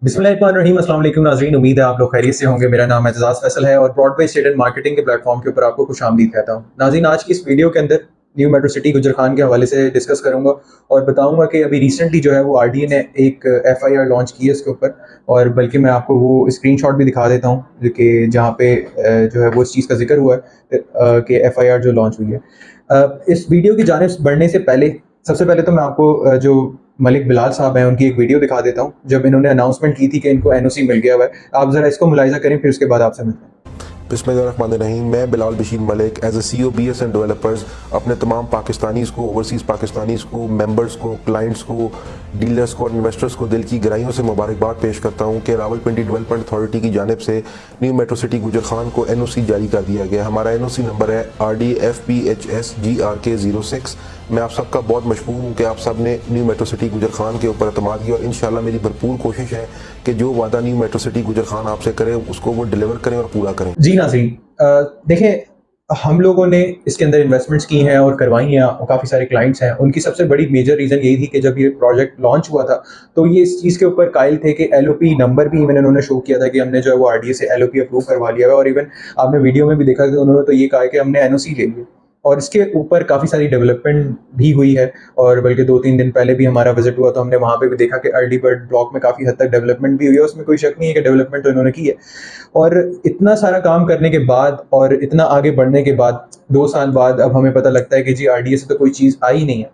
बिस्मिल्लाहिर्रहमानिर्रहीम। अस्सलाम वालेकुम नाज़रीन, उम्मीद है आप लोग खैरियत से होंगे। मेरा नाम एतजाज़ फैसल है और ब्रॉडवे स्टेट मार्केटिंग के प्लेटफॉर्म के ऊपर आपको खुशामदीद कहता हूँ। नाज़रीन, आज की इस वीडियो के अंदर न्यू मेट्रो सिटी गुजर खान के हवाले से डिस्कस करूँगा और बताऊँगा कि अभी रिसेंटली जो है वो आरडीए ने एक एफआईआर लॉन्च की है इसके ऊपर। और बल्कि मैं आपको वो स्क्रीनशॉट भी दिखा देता हूँ जो कि जहाँ पे जो है वो इस चीज़ का जिक्र हुआ है कि एफआईआर जो लॉन्च हुई है। इस वीडियो की जानिब बढ़ने से पहले सबसे पहले तो मैं आपको जो मलिक बिलाल साहब हैं उनकी एक वीडियो दिखा देता हूँ जब इन्होंने अनाउंसमेंट की थी कि इनको एनओसी मिल गया हुआ है। आप ज़रा इसको मुलाहिजा करें, फिर उसके बाद आपसे मिलते हैं। बिस्मिल्लाहिर्रहमानिर्रहीम। मैं Bilal Bashir Malik as a CEO BS and developers अपने तमाम पाकिस्तानीज़ को, ओवरसीज़ पाकिस्तानीज़ को, मेंबर्स को, क्लाइंट्स को, डीलर्स को और इन्वेस्टर्स को दिल की गहराइयों से मुबारकबाद पेश करता हूँ कि रावलपिंडी डेवलपमेंट अथॉरिटी की जानिब से न्यू मेट्रो सिटी गुजर खान को NOC जारी कर दिया गया। हमारा NOC नंबर है RDFPHSGRK06। मैं आप सबका बहुत मशहूर हूँ कि आप सब ने न्यू मेट्रो सिटी गुजर खान के ऊपर अतमाद किया और इंशाल्लाह मेरी भरपूर कोशिश है कि जो वादा न्यू मेट्रो सिटी गुजर खान आपसे करे उसको वो डिलीवर करें और पूरा करें। जी नाज़रीन, देखें, हम लोगों ने इसके अंदर इन्वेस्टमेंट्स की हैं और करवाई हैं और काफ़ी सारे क्लाइंट्स हैं। उनकी सबसे बड़ी मेजर रीज़न यही थी कि जब ये प्रोजेक्ट लॉन्च हुआ था तो ये इस चीज़ के ऊपर कायल थे कि एलओपी नंबर भी इवन इन्होंने शो किया था कि हमने जो है वो आरडीए से एलओपी अप्रूव करवा लिया है। और इवन आपने वीडियो में भी देखा कि उन्होंने तो ये कहा है कि हमने एनओसी ले लिया। और इसके ऊपर काफ़ी सारी डेवलपमेंट भी हुई है और बल्कि 2-3 दिन पहले भी हमारा विजिट हुआ तो हमने वहाँ पे भी देखा कि अर्ली बर्ड ब्लॉक में काफ़ी हद तक डेवलपमेंट भी हुई है। उसमें कोई शक नहीं है कि डेवलपमेंट तो इन्होंने की है। और इतना सारा काम करने के बाद और इतना आगे बढ़ने के बाद 2 साल बाद अब हमें पता लगता है कि जी आरडीए से तो कोई चीज़ आई नहीं है।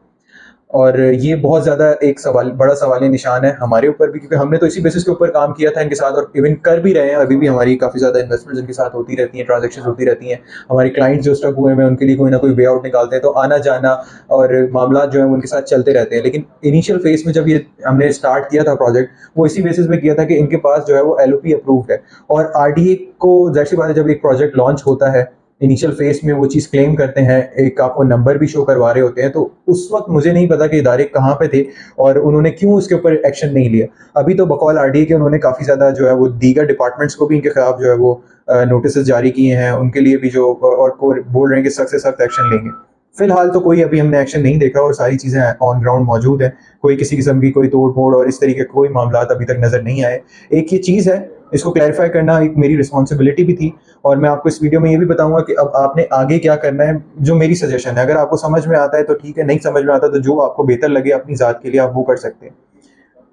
और ये बहुत ज़्यादा एक बड़ा सवालिया निशान है हमारे ऊपर भी, क्योंकि हमने तो इसी बेसिस के ऊपर काम किया था इनके साथ और इवन कर भी रहे हैं। अभी भी हमारी काफ़ी ज़्यादा इन्वेस्टमेंट्स इनके साथ होती रहती हैं, ट्रांज़ैक्शंस होती रहती हैं। हमारे क्लाइंट्स जो स्टक हुए हैं उनके लिए कोई ना कोई वे आउट निकालते हैं, तो आना-जाना और मामलात जो हैं वो उनके साथ चलते रहते हैं। लेकिन इनिशियल फ़ेज़ में जब ये हमने स्टार्ट किया था प्रोजेक्ट, वो इसी बेसिस पे किया था कि इनके पास जो है वो एलओपी अप्रूव्ड है। और आरडीए को ज़ाहिर-सी बात है, जब एक प्रोजेक्ट लॉन्च होता है इनिशियल फेस में वो चीज़ क्लेम करते हैं, एक आपको नंबर भी शो करवा रहे होते हैं, तो उस वक़्त मुझे नहीं पता कि इदारे कहाँ पे थे और उन्होंने क्यों उसके ऊपर एक्शन नहीं लिया। अभी तो बकौल आरडीए के उन्होंने काफ़ी ज़्यादा जो है वो दीगर डिपार्टमेंट्स को भी इनके खिलाफ जो है वो नोटिसेस जारी किए हैं, उनके लिए भी जो और को बोल रहे हैं कि सख्त से सख्त एक्शन लेंगे। फिलहाल तो कोई अभी हमने एक्शन नहीं देखा और सारी चीज़ें ऑन ग्राउंड मौजूद हैं। कोई किसी किस्म की कोई तोड़-मोड़ और इस तरीके के कोई मामलात अभी तक नज़र नहीं आए। एक ये चीज़ है, इसको क्लैरिफ़ाई करना एक मेरी रिस्पॉन्सिबिलिटी भी थी और मैं आपको इस वीडियो में ये भी बताऊँगा कि अब आपने आगे क्या करना है, जो मेरी सजेशन है। अगर आपको समझ में आता है तो ठीक है, नहीं समझ में आता तो जो आपको बेहतर लगे अपनी ज़ात के लिए आप वो कर सकते हैं।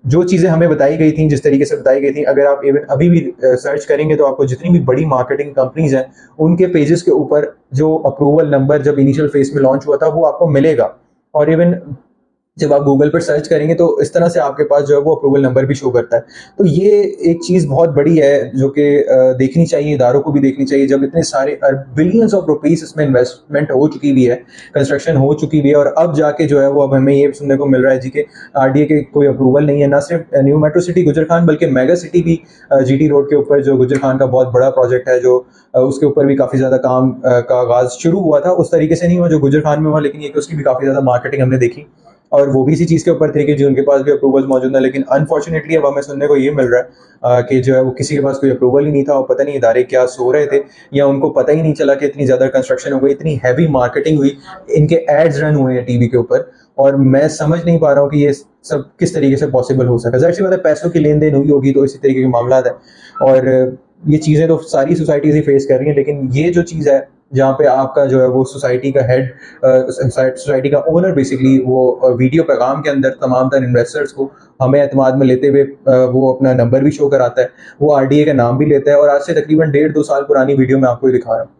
जो चीज़ें हमें बताई गई थी, जिस तरीके से बताई गई थी, अगर आप इवन अभी भी सर्च करेंगे तो आपको जितनी भी बड़ी मार्केटिंग कंपनीज़ हैं, उनके पेजेज़ के ऊपर जो अप्रूवल नंबर जब इनिशियल फेज़ में लॉन्च हुआ था, वो आपको मिलेगा। और इवन जब आप गूगल पर सर्च करेंगे तो इस तरह से आपके पास जो है वो अप्रूवल नंबर भी शो करता है। तो ये एक चीज़ बहुत बड़ी है जो कि देखनी चाहिए, इदारों को भी देखनी चाहिए। जब इतने सारे बिलियंस ऑफ रुपीस इसमें इन्वेस्टमेंट हो चुकी हुई है, कंस्ट्रक्शन हो चुकी हुई है और अब जाके जो है वो अब हमें ये सुनने को मिल रहा है जी कि आरडीए के कोई अप्रूवल नहीं है। ना सिर्फ न्यू मेट्रो सिटी गुजर खान बल्कि मेगा सिटी भी जीटी रोड के ऊपर जो गुजर खान का बहुत बड़ा प्रोजेक्ट है, जो उसके ऊपर भी काफ़ी ज़्यादा काम का आगाज़ शुरू हुआ था। उस तरीके से नहीं हुआ जो गुजर खान में हुआ, लेकिन ये कि उसकी भी काफ़ी ज़्यादा मार्केटिंग हमने देखी और वो भी इसी चीज़ के ऊपर थे कि जो उनके पास भी अप्रूवल्स मौजूद हैं। लेकिन अनफॉर्चुनेटली अब हमें सुनने को ये मिल रहा है कि जो है वो किसी के पास कोई अप्रूवल ही नहीं था और पता नहीं इदारे क्या सो रहे थे या उनको पता ही नहीं चला कि इतनी ज़्यादा कंस्ट्रक्शन हो गई, इतनी हैवी मार्केटिंग हुई, इनके एड्स रन हुए हैं टीवी के ऊपर। और मैं समझ नहीं पा रहा हूँ कि ये सब किस तरीके से पॉसिबल हो सका। ज़ाहिर सी बात है, पैसों की लेन देन हुई होगी तो इसी तरीके के मामला है। और ये चीज़ें तो सारी सोसाइटीज़ ही फेस कर रही हैं, लेकिन ये जो चीज़ है जहाँ पे आपका जो है वो सोसाइटी का हेड, सोसाइटी का ओनर बेसिकली वो वीडियो पैगाम के अंदर तमाम तर इन्वेस्टर्स को हमें एतमाद में लेते हुए वो अपना नंबर भी शो कराता है, वो आरडीए का नाम भी लेता है और आज से तकरीबन 1.5-2 साल पुरानी वीडियो मैं आपको दिखा रहा हूँ।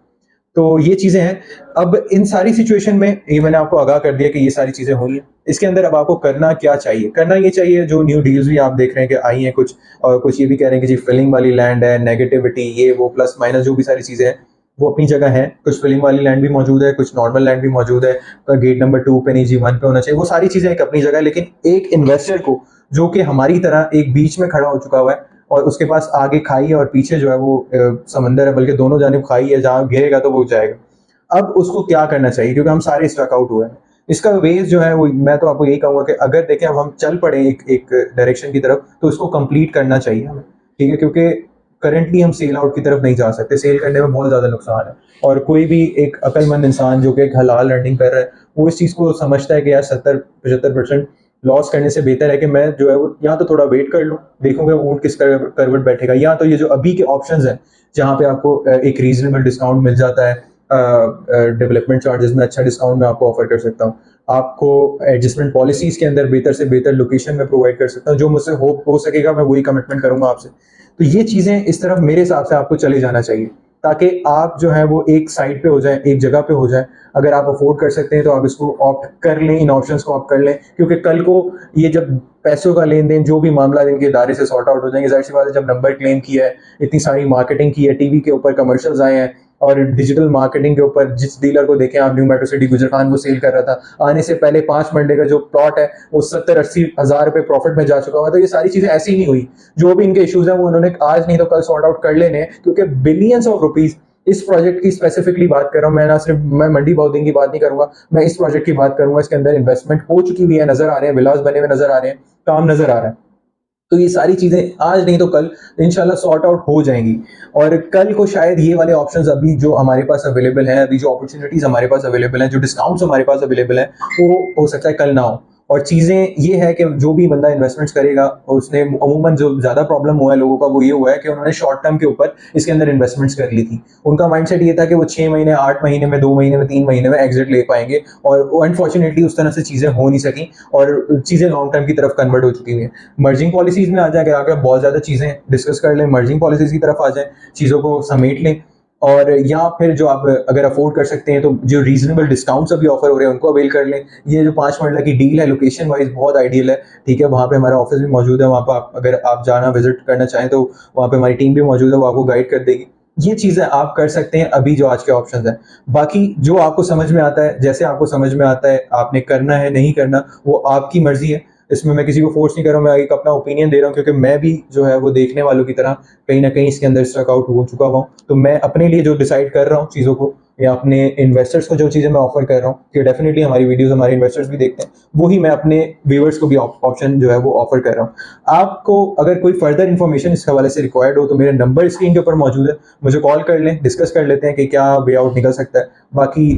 तो ये चीज़ें हैं। अब इन सारी सिचुएशन में ये मैंने आपको आगाह कर दिया कि ये सारी चीज़ें हुई हैं। इसके अंदर अब आपको करना क्या चाहिए? करना ये चाहिए, जो न्यू डील्स भी आप देख रहे हैं कि आई हैं कुछ और कुछ ये भी कह रहे हैं कि जी फिलिंग वाली लैंड है, नेगेटिविटी ये वो प्लस माइनस जो भी सारी चीज़ें हैं, वो अपनी जगह हैं। कुछ फिलिंग वाली लैंड भी मौजूद है, कुछ नॉर्मल लैंड भी मौजूद है। गेट नंबर 2 पे नहीं जी 1 पे होना चाहिए। वो सारी चीज़ें एक अपनी जगह है, लेकिन एक इन्वेस्टर को जो कि हमारी तरह एक बीच में खड़ा हो चुका हुआ है और उसके पास आगे खाई है और पीछे जो है वो समंदर है, बल्कि दोनों जानिब खाई है, जहाँ गिरेगा तो वो जाएगा। अब उसको क्या करना चाहिए, क्योंकि हम सारे स्ट्रक आउट हुए हैं। इसका वेज जो है वो मैं तो आपको यही कहूँगा कि अगर देखें अब हम चल पड़े एक एक डायरेक्शन की तरफ तो इसको कंप्लीट करना चाहिए हमें, ठीक है? क्योंकि करंटली हम सेल आउट की तरफ नहीं जा सकते, सेल करने में बहुत ज़्यादा नुकसान है। और कोई भी एक अक्लमंद इंसान जो कि एक हलाल अर्निंग कर रहा है, वो इस चीज़ को समझता है कि यार 70-75% लॉस करने से बेहतर है कि मैं जो है वो या तो थोड़ा वेट कर लूँ, देखूंगा ऊँट किस करवट बैठेगा, या तो ये जो अभी के ऑप्शंस हैं जहाँ पे आपको एक रीजनेबल डिस्काउंट मिल जाता है, डेवलपमेंट चार्जेस में अच्छा डिस्काउंट मैं आपको ऑफर कर सकता हूँ, आपको एडजस्टमेंट पॉलिसीज के अंदर बेहतर से बेहतर लोकेशन में प्रोवाइड कर सकता हूँ, जो मुझसे हो सकेगा मैं वही कमिटमेंट करूंगा आपसे। तो ये चीज़ें इस तरफ मेरे हिसाब से आपको चले जाना चाहिए, ताकि आप जो है वो एक साइड पे हो जाए, एक जगह पे हो जाए। अगर आप अफोर्ड कर सकते हैं तो आप इसको ऑप्ट कर लें, इन ऑप्शंस को ऑप्ट कर लें, क्योंकि कल को ये जब पैसों का लेन देन जो भी मामला इनके इदारे से सॉर्ट आउट हो जाएंगे, जाहिर सी बात है जब नंबर क्लेम किया है, इतनी सारी मार्केटिंग की है, टीवी के ऊपर कमर्शियल्स आए हैं, और डिजिटल मार्केटिंग के ऊपर जिस डीलर को देखें आप, न्यू मेट्रो सिटी गुजर खान वो सेल कर रहा था, आने से पहले 5 मरले का जो प्लॉट है वो 70-80 हज़ार रुपए प्रॉफिट में जा चुका हुआ। तो ये सारी चीजें ऐसी नहीं हुई, जो भी इनके इश्यूज हैं वो उन्होंने आज नहीं तो कल सॉर्ट आउट कर लेने हैं, क्योंकि बिलियंस ऑफ रुपीज इस प्रोजेक्ट की स्पेसिफिकली बात कर रहा हूँ मैं, ना सिर्फ मैं मंडी बाउदिंग की बात नहीं करूंगा, मैं इस प्रोजेक्ट की बात करूंगा। इसके अंदर इन्वेस्टमेंट हो चुकी हुई है, नजर आ रहे हैं, विलास बने हुए नजर आ रहे हैं, काम नजर आ रहा है। तो ये सारी चीजें आज नहीं तो कल इंशाल्लाह सॉर्ट आउट हो जाएंगी, और कल को शायद ये वाले ऑप्शंस अभी जो हमारे पास अवेलेबल हैं, अभी जो अपॉर्चुनिटीज हमारे पास अवेलेबल हैं, जो डिस्काउंट्स हमारे पास अवेलेबल हैं, वो हो सकता है कल ना हो। और चीज़ें ये है कि जो भी बंदा इन्वेस्टमेंट्स करेगा, उसने अमूमन जो ज़्यादा प्रॉब्लम हुआ है लोगों का वो ये हुआ है कि उन्होंने शॉर्ट टर्म के ऊपर इसके अंदर इन्वेस्टमेंट्स कर ली थी। उनका माइंडसेट ये था कि वो 6 महीने, 8 महीने में, 2 महीने में, 3 महीने में एग्जिट ले पाएंगे, और अनफॉर्चुनेटली उस तरह से चीज़ें हो नहीं सकी और चीज़ें लॉन्ग टर्म की तरफ कन्वर्ट हो चुकी हुई हैं। मर्जिंग पॉलिसीज में आ जाए, अगर आप बहुत ज़्यादा चीज़ें डिस्कस कर लें, मर्जिंग पॉलिसीज की तरफ आ जाए, चीज़ों को समेट लें, और या फिर जो आप अगर अफोर्ड कर सकते हैं तो जो रीजनेबल डिस्काउंट्स अभी ऑफर हो रहे हैं उनको अवेल कर लें। ये जो 5 मरला की डील है लोकेशन वाइज बहुत आइडियल है, ठीक है, वहाँ पे हमारा ऑफिस भी मौजूद है, वहाँ पर अगर आप जाना विजिट करना चाहें तो वहाँ पे हमारी टीम भी मौजूद है, वो आपको गाइड कर देगी। ये चीज़ें आप कर सकते हैं अभी जो आज के ऑप्शंस हैं। बाकी जो आपको समझ में आता है, जैसे आपको समझ में आता है, आपने करना है नहीं करना वो आपकी मर्जी है, इसमें मैं किसी को फोर्स नहीं कर रहा हूँ, मैं एक अपना ओपिनियन दे रहा हूँ, क्योंकि मैं भी जो है वो देखने वालों की तरह कहीं ना कहीं इसके अंदर स्ट्रक आउट हो चुका हूँ। तो मैं अपने लिए जो डिसाइड कर रहा हूँ चीज़ों को, या अपने इन्वेस्टर्स को जो चीज़ें मैं ऑफर कर रहा हूँ, कि डेफिनेटली हमारी वीडियोस हमारे इन्वेस्टर्स भी देखते हैं, वही मैं अपने व्यूअर्स को भी ऑप्शन जो है वो ऑफर कर रहा हूँ। आपको अगर कोई फर्दर इन्फॉर्मेशन इस हवाले से रिक्वायर्ड हो तो मेरा नंबर स्क्रीन के ऊपर मौजूद है, मुझे कॉल कर लें, डिस्कस कर लेते हैं कि क्या वे आउट निकल सकता है। बाकी